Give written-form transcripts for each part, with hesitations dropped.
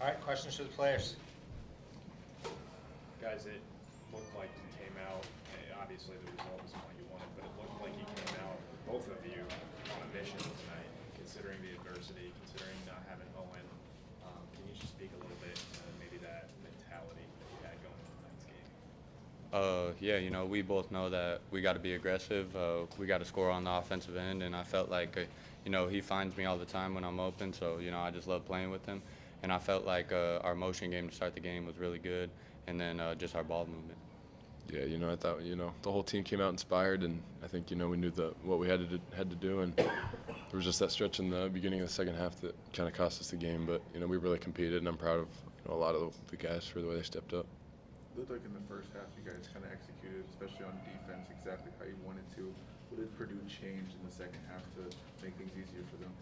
All right, questions for the players. Guys, it looked like you came out, obviously the result was not what you wanted, but it looked like you came out, both of you, on a mission tonight, considering the adversity, considering not having Owen. Can you just speak a little bit to maybe that mentality that you had going into tonight's game? Yeah, we both know that we got to be aggressive. We got to score on the offensive end, and I felt like, he finds me all the time when I'm open, so, I just love playing with him. And I felt like our motion game to start the game was really good, and then just our ball movement. Yeah, I thought, the whole team came out inspired, and I think, we knew what we had to do, and there was just that stretch in the beginning of the second half that kind of cost us the game. But, we really competed, and I'm proud of a lot of the guys for the way they stepped up. It looked like in the first half you guys kind of executed, especially on defense, exactly how you wanted to. What did Purdue change in the second half to make things easier for them?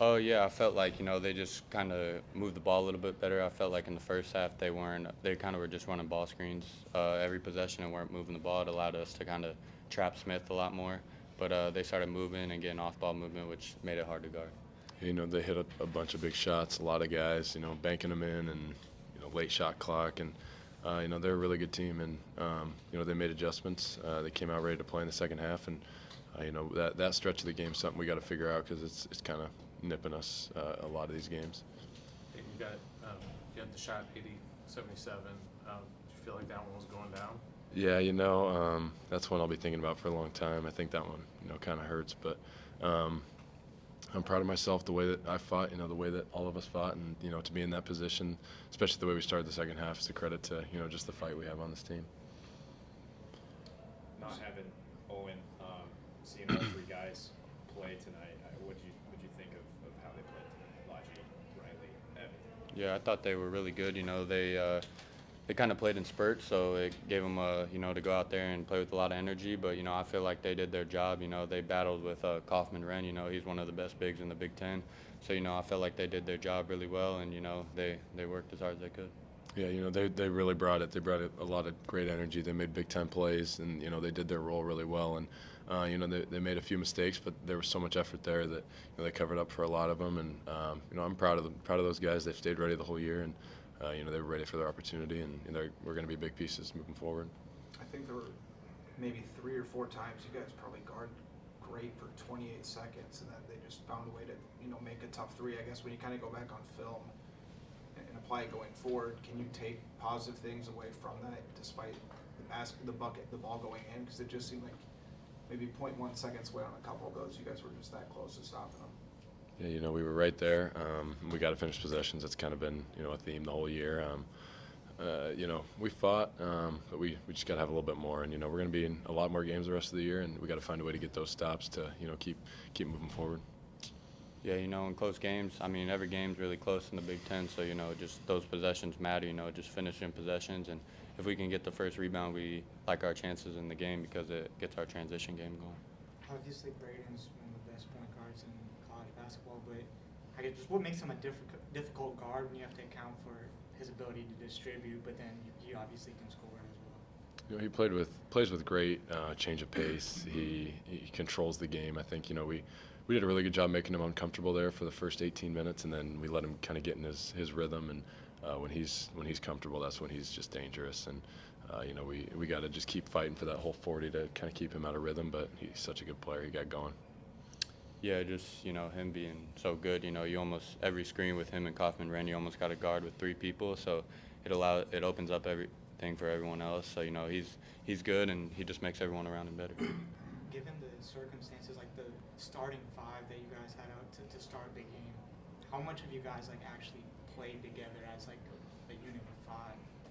Oh, yeah, I felt like, they just kind of moved the ball a little bit better. I felt like in the first half they kind of were just running ball screens every possession and weren't moving the ball. It allowed us to kind of trap Smith a lot more. But they started moving and getting off-ball movement, which made it hard to guard. They hit a bunch of big shots, a lot of guys, banking them in, and, late shot clock. And, they're a really good team. And, they made adjustments. They came out ready to play in the second half. And, that stretch of the game is something we got to figure out because it's kind of nipping us a lot of these games. You got the shot 80-77. Did you feel like that one was going down? Yeah, that's one I'll be thinking about for a long time. I think that one, kind of hurts, but I'm proud of myself, the way that I fought, the way that all of us fought, and, to be in that position, especially the way we started the second half, is a credit to, just the fight we have on this team. Not having Owen, seeing all three guys play tonight, what did you think of how they played tonight? Logie, Riley, Evan? Yeah, I thought they were really good. They kind of played in spurts, so it gave them, to go out there and play with a lot of energy. But, I feel like they did their job. They battled with Kaufman-Wren. He's one of the best bigs in the Big Ten. So, I felt like they did their job really well, and, they worked as hard as they could. Yeah, they really brought it. They brought it a lot of great energy. They made Big Ten plays, and, they did their role really well. And, they made a few mistakes, but there was so much effort there that they covered up for a lot of them. And, I'm proud of those guys. They've stayed ready the whole year, and they were ready for their opportunity, and we're going to be big pieces moving forward. I think there were maybe 3 or 4 times you guys probably guard great for 28 seconds, and then they just found a way to make a tough three. I guess when you kind of go back on film and apply it going forward, can you take positive things away from that despite the ball going in? Because it just seemed like maybe 0.1 seconds away on a couple of those. You guys were just that close to stopping them. Yeah, we were right there. We got to finish possessions. That's kind of been, a theme the whole year. We fought, but we just got to have a little bit more. And, we're going to be in a lot more games the rest of the year, and we got to find a way to get those stops to, keep moving forward. Yeah, in close games, every game's really close in the Big Ten, so, just those possessions matter, just finishing possessions. And if we can get the first rebound, we like our chances in the game because it gets our transition game going. Obviously, Braden's one of the best point guards in college basketball, but I guess just what makes him a difficult guard when you have to account for his ability to distribute, but then he obviously can score as well. He plays with great change of pace. He controls the game. I think we did a really good job making him uncomfortable there for the first 18 minutes, and then we let him kind of get in his rhythm. And when he's comfortable, that's when he's just dangerous. And we got to just keep fighting for that whole 40 to kind of keep him out of rhythm. But he's such a good player. He got going. Yeah, just, him being so good, you almost, every screen with him and Kaufman-Wren, you almost got to guard with 3 people, so it opens up everything for everyone else. So, he's good, and he just makes everyone around him better. Given the circumstances, like the starting 5 that you guys had out to start the game, how much have you guys, actually played together as, a unit of 5?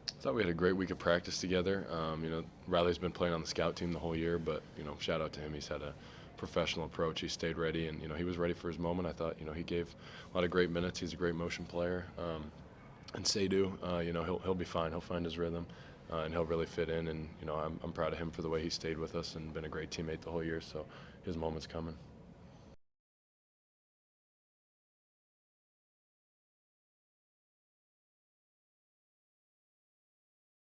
I thought we had a great week of practice together. Riley's been playing on the scout team the whole year, but, shout out to him. He's had a professional approach. He stayed ready, and he was ready for his moment. I thought he gave a lot of great minutes. He's a great motion player. And Seydu, he'll be fine. He'll find his rhythm, and he'll really fit in. And I'm proud of him for the way he stayed with us and been a great teammate the whole year. So his moment's coming.